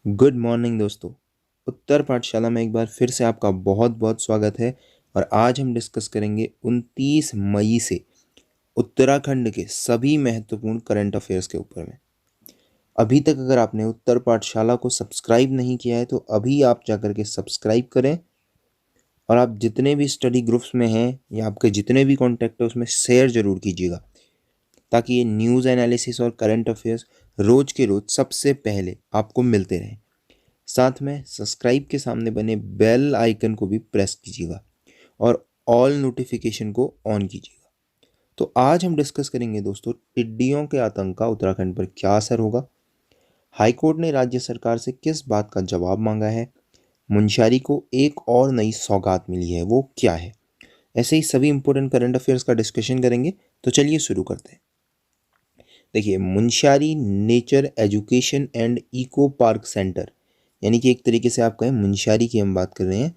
Good morning दोस्तों। उत्तर पाठशाला में एक बार फिर से आपका बहुत बहुत स्वागत है। और आज हम डिस्कस करेंगे 29 मई से उत्तराखंड के सभी महत्वपूर्ण करंट अफेयर्स के ऊपर में। अभी तक अगर आपने उत्तर पाठशाला को सब्सक्राइब नहीं किया है तो अभी आप जाकर के सब्सक्राइब करें, और आप जितने भी स्टडी ग्रुप्स में हैं या आपके जितने भी कॉन्टैक्ट है उसमें शेयर ज़रूर कीजिएगा, ताकि ये न्यूज़ एनालिसिस और करंट अफेयर्स रोज़ के रोज़ सबसे पहले आपको मिलते रहें। साथ में सब्सक्राइब के सामने बने बेल आइकन को भी प्रेस कीजिएगा और ऑल नोटिफिकेशन को ऑन कीजिएगा। तो आज हम डिस्कस करेंगे दोस्तों, टिड्डियों के आतंक का उत्तराखंड पर क्या असर होगा, हाईकोर्ट ने राज्य सरकार से किस बात का जवाब मांगा है, मुंशियारी को एक और नई सौगात मिली है, वो क्या है। ऐसे ही सभी इंपॉर्टेंट करंट अफेयर्स का डिस्कशन करेंगे। तो चलिए शुरू करते हैं। देखिए, Munsiyari nature education and eco park centre, यानी कि एक तरीके से आप कहें मुंशियारी की हम बात कर रहे हैं।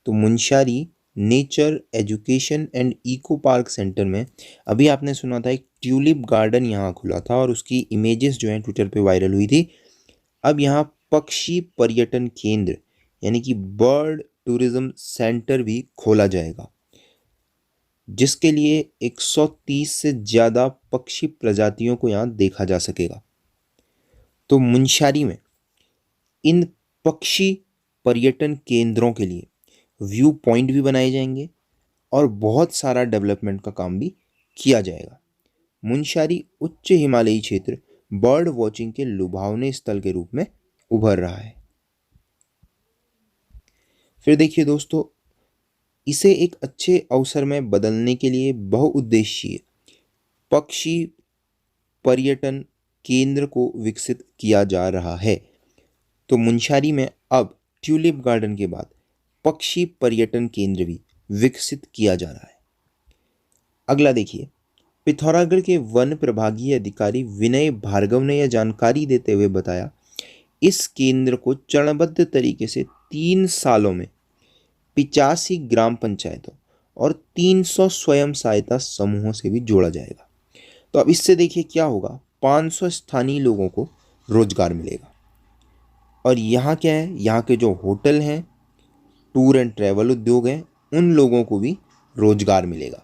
तो Munsiyari nature education and eco park centre में अभी आपने सुना था एक ट्यूलिप गार्डन यहाँ खुला था और उसकी इमेजेस जो हैं ट्विटर पे वायरल हुई थी। अब यहाँ पक्षी पर्यटन केंद्र यानी कि बर्ड टूरिज्म सेंटर भी खोला जाएगा, जिसके लिए 130 से ज़्यादा पक्षी प्रजातियों को यहाँ देखा जा सकेगा। तो मुंशियारी में इन पक्षी पर्यटन केंद्रों के लिए व्यू पॉइंट भी बनाए जाएंगे और बहुत सारा डेवलपमेंट का काम भी किया जाएगा। मुंशियारी उच्च हिमालयी क्षेत्र बर्ड वॉचिंग के लुभावने स्थल के रूप में उभर रहा है। फिर देखिए दोस्तों, इसे एक अच्छे अवसर में बदलने के लिए बहुउद्देशीय पक्षी पर्यटन केंद्र को विकसित किया जा रहा है। तो मुंशियारी में अब ट्यूलिप गार्डन के बाद पक्षी पर्यटन केंद्र भी विकसित किया जा रहा है। अगला देखिए, पिथौरागढ़ के वन प्रभागीय अधिकारी विनय भार्गव ने यह जानकारी देते हुए बताया, इस केंद्र को चरणबद्ध तरीके से 3 सालों में 85 ग्राम पंचायतों और 300 स्वयं सहायता समूहों से भी जोड़ा जाएगा। तो अब इससे देखिए क्या होगा, 500 स्थानीय लोगों को रोजगार मिलेगा। और यहाँ क्या है, यहाँ के जो होटल हैं, टूर एंड ट्रैवल उद्योग हैं, उन लोगों को भी रोजगार मिलेगा।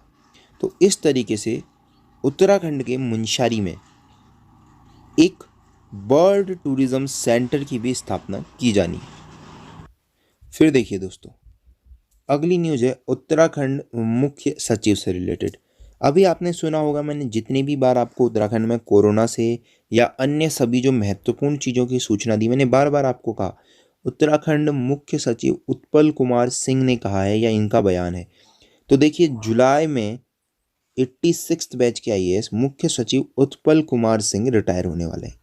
तो इस तरीके से उत्तराखंड के मुंशियारी में एक बर्ड टूरिज्म सेंटर की भी स्थापना की जानी है। फिर देखिए दोस्तों, अगली न्यूज़ है उत्तराखंड मुख्य सचिव से रिलेटेड। अभी आपने सुना होगा, मैंने जितनी भी बार आपको उत्तराखंड में कोरोना से या अन्य सभी जो महत्वपूर्ण चीज़ों की सूचना दी, मैंने बार बार आपको कहा उत्तराखंड मुख्य सचिव उत्पल कुमार सिंह ने कहा है या इनका बयान है। तो देखिए, जुलाई में 86th बैच के आईएएस मुख्य सचिव उत्पल कुमार सिंह रिटायर होने वाले हैं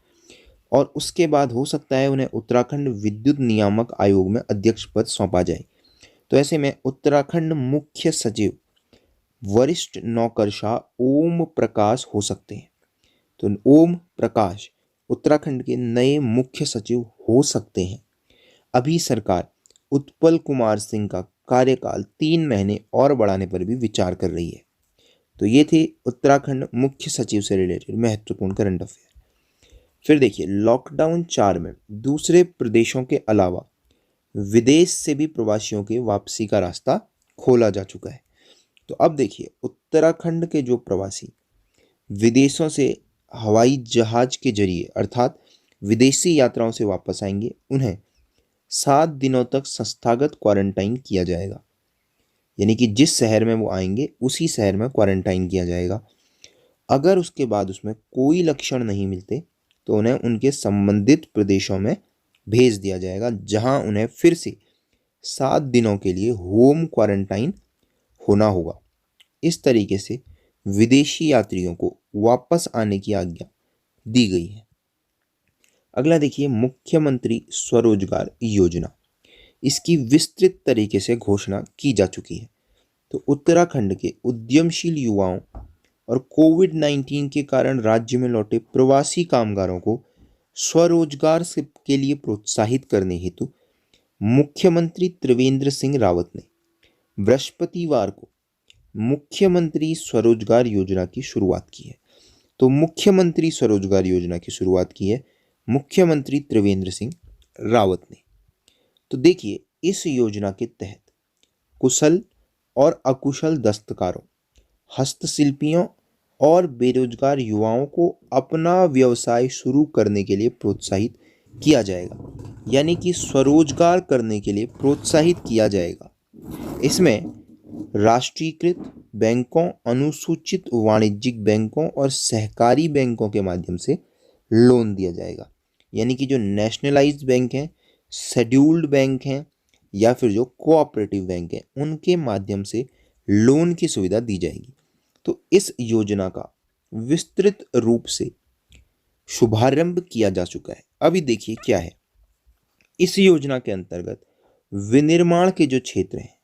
और उसके बाद हो सकता है उन्हें उत्तराखंड विद्युत नियामक आयोग में अध्यक्ष पद सौंपा जाए। तो ऐसे में उत्तराखंड मुख्य सचिव वरिष्ठ नौकरशाह ओम प्रकाश हो सकते हैं। तो ओम प्रकाश उत्तराखंड के नए मुख्य सचिव हो सकते हैं। अभी सरकार उत्पल कुमार सिंह का कार्यकाल 3 महीने और बढ़ाने पर भी विचार कर रही है। तो ये थे उत्तराखंड मुख्य सचिव से रिलेटेड महत्वपूर्ण करंट अफेयर। फिर देखिए, लॉकडाउन 4 में दूसरे प्रदेशों के अलावा विदेश से भी प्रवासियों के वापसी का रास्ता खोला जा चुका है। तो अब देखिए, उत्तराखंड के जो प्रवासी विदेशों से हवाई जहाज के जरिए अर्थात विदेशी यात्राओं से वापस आएंगे, उन्हें 7 दिनों तक संस्थागत क्वारंटाइन किया जाएगा। यानी कि जिस शहर में वो आएंगे उसी शहर में क्वारंटाइन किया जाएगा। अगर उसके बाद उसमें कोई लक्षण नहीं मिलते तो उन्हें उनके संबंधित प्रदेशों में भेज दिया जाएगा, जहां उन्हें फिर से 7 दिनों के लिए होम क्वारंटाइन होना होगा। इस तरीके से विदेशी यात्रियों को वापस आने की आज्ञा दी गई है। अगला देखिए, मुख्यमंत्री स्वरोजगार योजना, इसकी विस्तृत तरीके से घोषणा की जा चुकी है। तो उत्तराखंड के उद्यमशील युवाओं और कोविड-19 के कारण राज्य में लौटे प्रवासी कामगारों को स्वरोजगार के लिए प्रोत्साहित करने हेतु मुख्यमंत्री त्रिवेंद्र सिंह रावत ने बृहस्पतिवार को मुख्यमंत्री स्वरोजगार योजना की शुरुआत की है। तो मुख्यमंत्री स्वरोजगार योजना की शुरुआत की है मुख्यमंत्री त्रिवेंद्र सिंह रावत ने। तो देखिए, इस योजना के तहत कुशल और अकुशल दस्तकारों, हस्तशिल्पियों और बेरोजगार युवाओं को अपना व्यवसाय शुरू करने के लिए प्रोत्साहित किया जाएगा, यानी कि स्वरोजगार करने के लिए प्रोत्साहित किया जाएगा। इसमें राष्ट्रीयकृत बैंकों, अनुसूचित वाणिज्यिक बैंकों और सहकारी बैंकों के माध्यम से लोन दिया जाएगा, यानी कि जो नेशनलाइज्ड बैंक हैं, शेड्यूल्ड बैंक हैं या फिर जो कोऑपरेटिव बैंक हैं, उनके माध्यम से लोन की सुविधा दी जाएगी। तो इस योजना का विस्तृत रूप से शुभारंभ किया जा चुका है। अभी देखिए क्या है, इस योजना के अंतर्गत विनिर्माण के जो क्षेत्र हैं,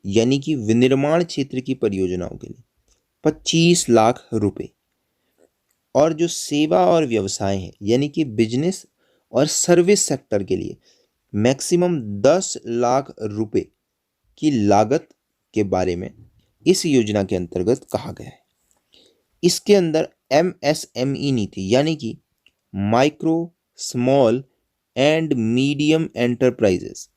यानी कि विनिर्माण क्षेत्र की परियोजनाओं के लिए 25 लाख रुपए, और जो सेवा और व्यवसाय हैं, यानी कि बिजनेस और सर्विस सेक्टर के लिए मैक्सिमम 10 लाख रुपए की लागत के बारे में इस योजना के अंतर्गत कहा गया है। इसके अंदर MSME नीति, यानी कि micro, small and medium enterprises,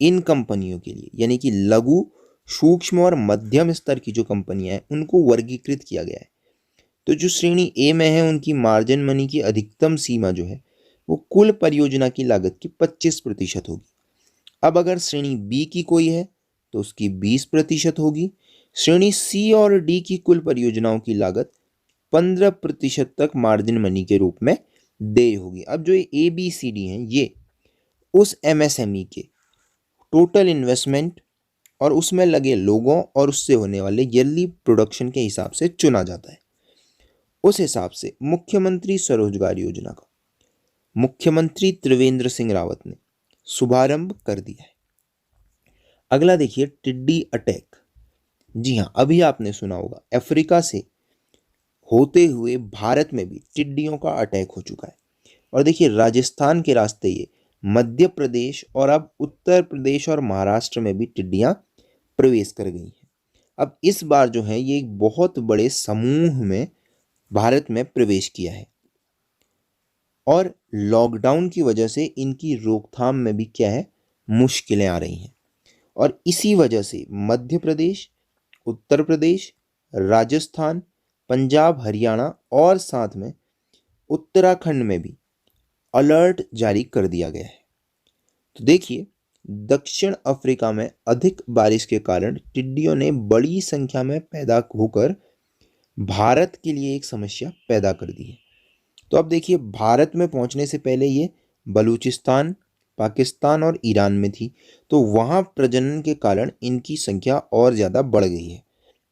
इन कंपनियों के लिए, यानी कि लघु, सूक्ष्म और मध्यम स्तर की जो कंपनियां हैं, उनको वर्गीकृत किया गया है। तो जो श्रेणी ए में है, उनकी मार्जिन मनी की अधिकतम सीमा जो है वो कुल परियोजना की लागत की 25% होगी। अब अगर श्रेणी बी की कोई है तो उसकी 20% होगी। श्रेणी सी और डी की कुल परियोजनाओं की लागत 15% तक मार्जिन मनी के रूप में देय होगी। अब जो ए बी सी डी हैं, ये उस MSME के टोटल इन्वेस्टमेंट और उसमें लगे लोगों और उससे होने वाले ईयरली प्रोडक्शन के हिसाब से चुना जाता है। उस हिसाब से मुख्यमंत्री स्वरोजगार योजना का मुख्यमंत्री त्रिवेंद्र सिंह रावत ने शुभारंभ कर दिया है। अगला देखिए, टिड्डी अटैक। जी हाँ, अभी आपने सुना होगा, अफ्रीका से होते हुए भारत में भी टिड्डियों का अटैक हो चुका है। और देखिए, राजस्थान के रास्ते ये मध्य प्रदेश और अब उत्तर प्रदेश और महाराष्ट्र में भी टिड्डियां प्रवेश कर गई हैं। अब इस बार जो है ये एक बहुत बड़े समूह में भारत में प्रवेश किया है, और लॉकडाउन की वजह से इनकी रोकथाम में भी क्या है, मुश्किलें आ रही हैं। और इसी वजह से मध्य प्रदेश, उत्तर प्रदेश, राजस्थान, पंजाब, हरियाणा और साथ में उत्तराखंड में भी अलर्ट जारी कर दिया गया है। तो देखिए, दक्षिण अफ्रीका में अधिक बारिश के कारण टिड्डियों ने बड़ी संख्या में पैदा होकर भारत के लिए एक समस्या पैदा कर दी है। तो अब देखिए, भारत में पहुंचने से पहले ये बलूचिस्तान, पाकिस्तान और ईरान में थी, तो वहाँ प्रजनन के कारण इनकी संख्या और ज़्यादा बढ़ गई है,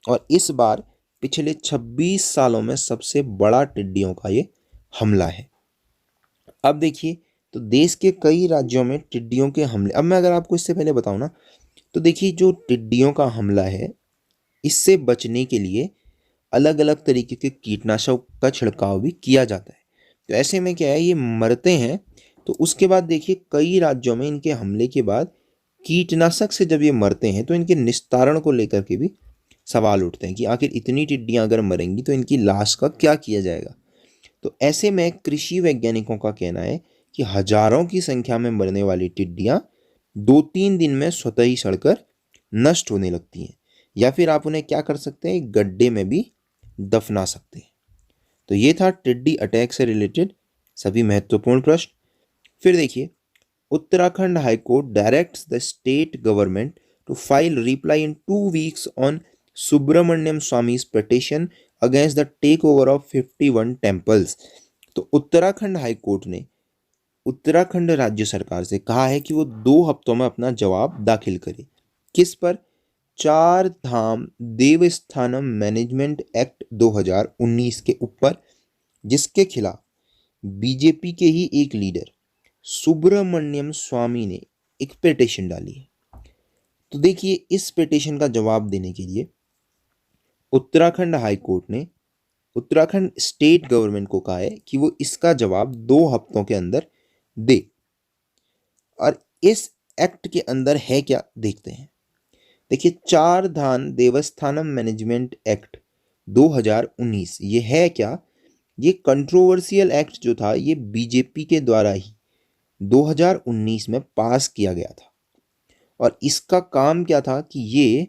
और इस बार पिछले 26 सालों में सबसे बड़ा टिड्डियों का ये हमला है। अब देखिए, तो देश के कई राज्यों में टिड्डियों के हमले, अब मैं अगर आपको इससे पहले बताऊं ना, तो देखिए, जो टिड्डियों का हमला है, इससे बचने के लिए अलग अलग तरीके के कीटनाशक का छिड़काव भी किया जाता है। तो ऐसे में क्या है, ये मरते हैं, तो उसके बाद देखिए, कई राज्यों में इनके हमले के बाद कीटनाशक से जब ये मरते हैं तो इनके निस्तारण को लेकर के भी सवाल उठते हैं कि आखिर इतनी टिड्डियां अगर मरेंगी तो इनकी लाश का क्या किया जाएगा। तो ऐसे में कृषि वैज्ञानिकों का कहना है कि हजारों की संख्या में मरने वाली टिड्डियां 2-3 दिन में स्वतः ही सड़कर नष्ट होने लगती हैं, या फिर आप उन्हें क्या कर सकते हैं, एक गड्ढे में भी दफना सकते हैं। तो ये था टिड्डी अटैक से रिलेटेड सभी महत्वपूर्ण प्रश्न। फिर देखिए, Uttarakhand high court directs the state government to file reply in 2 weeks on Subramaniam Swamy's petition against the take over of 51 temples. तो उत्तराखंड हाई कोर्ट ने उत्तराखंड राज्य सरकार से कहा है कि वो 2 हफ्तों में अपना जवाब दाखिल करे। किस पर? 4 धाम देवस्थानम मैनेजमेंट एक्ट 2019 के ऊपर, जिसके खिलाफ बीजेपी के ही एक लीडर सुब्रमण्यम स्वामी ने एक पिटीशन डाली है। तो देखिए, इस पिटीशन का जवाब देने के लिए उत्तराखंड हाई कोर्ट ने उत्तराखंड स्टेट गवर्नमेंट को कहा है कि वो इसका जवाब 2 हफ्तों के अंदर दे। और इस एक्ट के अंदर है क्या, देखते हैं। देखिए, 4 धाम देवस्थानम मैनेजमेंट एक्ट 2019 ये है क्या? ये कंट्रोवर्शियल एक्ट जो था, ये बीजेपी के द्वारा ही 2019 में पास किया गया था। और इसका काम क्या था कि ये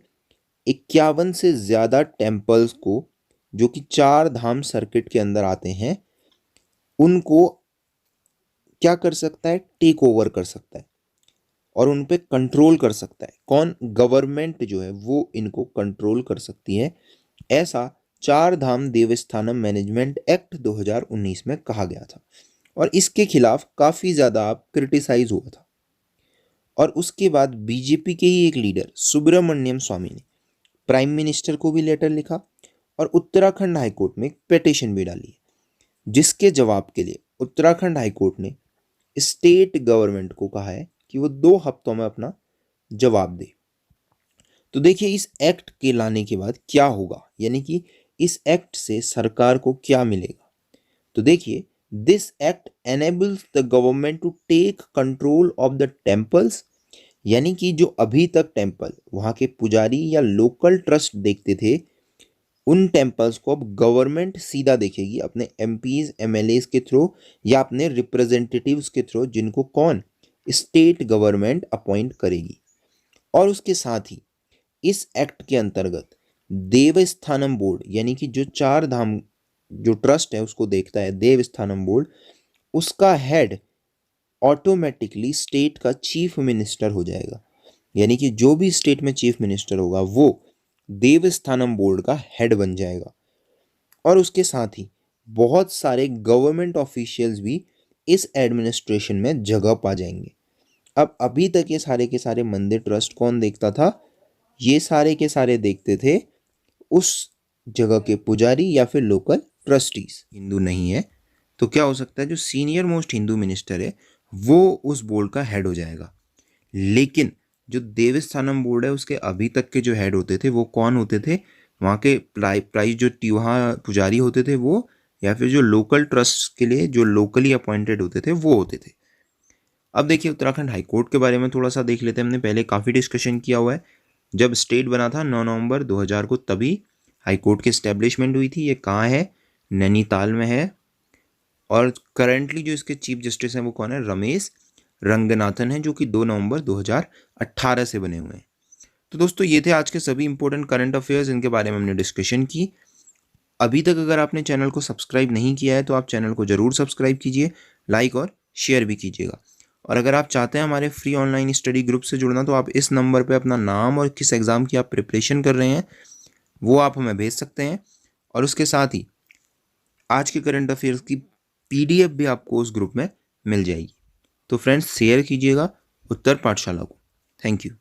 51 से ज़्यादा टेम्पल्स को, जो कि 4 धाम सर्किट के अंदर आते हैं, उनको क्या कर सकता है, टेक ओवर कर सकता है और उन पे कंट्रोल कर सकता है। कौन? गवर्नमेंट जो है वो इनको कंट्रोल कर सकती है, ऐसा चार धाम देवस्थानम मैनेजमेंट एक्ट 2019 में कहा गया था। और इसके खिलाफ काफ़ी ज़्यादा क्रिटिसाइज हुआ था। और उसके बाद बीजेपी के ही एक लीडर सुब्रमण्यम स्वामी ने प्राइम मिनिस्टर को भी लेटर लिखा और उत्तराखंड हाईकोर्ट में एक पिटीशन भी डाली, जिसके जवाब के लिए उत्तराखंड हाईकोर्ट ने स्टेट गवर्नमेंट को कहा है कि वो 2 हफ्तों में अपना जवाब दे। तो देखिए इस एक्ट के लाने के बाद क्या होगा, यानी कि इस एक्ट से सरकार को क्या मिलेगा। तो देखिए, this act enables the government to take control of the temples, यानी कि जो अभी तक टेम्पल वहाँ के पुजारी या लोकल ट्रस्ट देखते थे, उन टेम्पल्स को अब गवर्नमेंट सीधा देखेगी अपने एमपीज एमएलएस के थ्रू या अपने रिप्रेजेंटेटिव्स के थ्रू, जिनको कौन? स्टेट गवर्नमेंट अपॉइंट करेगी। और उसके साथ ही इस एक्ट के अंतर्गत देवस्थानम बोर्ड, यानी कि जो 4 धाम जो ट्रस्ट है उसको देखता है देवस्थानम बोर्ड, उसका हेड ऑटोमेटिकली स्टेट का चीफ मिनिस्टर हो जाएगा। यानी कि जो भी स्टेट में चीफ मिनिस्टर होगा वो देवस्थानम बोर्ड का हेड बन जाएगा। और उसके साथ ही बहुत सारे गवर्नमेंट ऑफिशियल्स भी इस एडमिनिस्ट्रेशन में जगह पा जाएंगे। अब अभी तक ये सारे के सारे मंदिर ट्रस्ट कौन देखता था? ये सारे के सारे देखते थे उस जगह के पुजारी या फिर लोकल ट्रस्टीज। हिंदू नहीं है तो क्या हो सकता है, जो सीनियर मोस्ट हिंदू मिनिस्टर है वो उस बोर्ड का हेड हो जाएगा। लेकिन जो देवस्थानम बोर्ड है उसके अभी तक के जो हेड होते थे वो कौन होते थे? वहाँ के प्राइस जो वहाँ पुजारी होते थे वो, या फिर जो लोकल ट्रस्ट के लिए जो लोकली अपॉइंटेड होते थे वो होते थे। अब देखिए उत्तराखंड हाईकोर्ट के बारे में थोड़ा सा देख लेते हैं। हमने पहले काफ़ी डिस्कशन किया हुआ है। जब स्टेट बना था 9 नवंबर 2000 को, तभी हाईकोर्ट की इस्टेब्लिशमेंट हुई थी। ये कहाँ है? नैनीताल में है। और करंटली जो इसके चीफ जस्टिस हैं वो कौन है? रमेश रंगनाथन हैं, जो कि 2 नवंबर 2018 से बने हुए हैं। तो दोस्तों ये थे आज के सभी इंपॉर्टेंट करंट अफेयर्स, इनके बारे में हमने डिस्कशन की। अभी तक अगर आपने चैनल को सब्सक्राइब नहीं किया है तो आप चैनल को ज़रूर सब्सक्राइब कीजिए, लाइक और शेयर भी कीजिएगा। और अगर आप चाहते हैं हमारे फ्री ऑनलाइन स्टडी ग्रुप से जुड़ना तो आप इस नंबर पे अपना नाम और किस एग्ज़ाम की आप प्रिपरेशन कर रहे हैं वो आप हमें भेज सकते हैं। और उसके साथ ही आज के करंट अफेयर्स की PDF भी आपको उस ग्रुप में मिल जाएगी। तो फ्रेंड्स शेयर कीजिएगा उत्तर पाठशाला को। Thank you.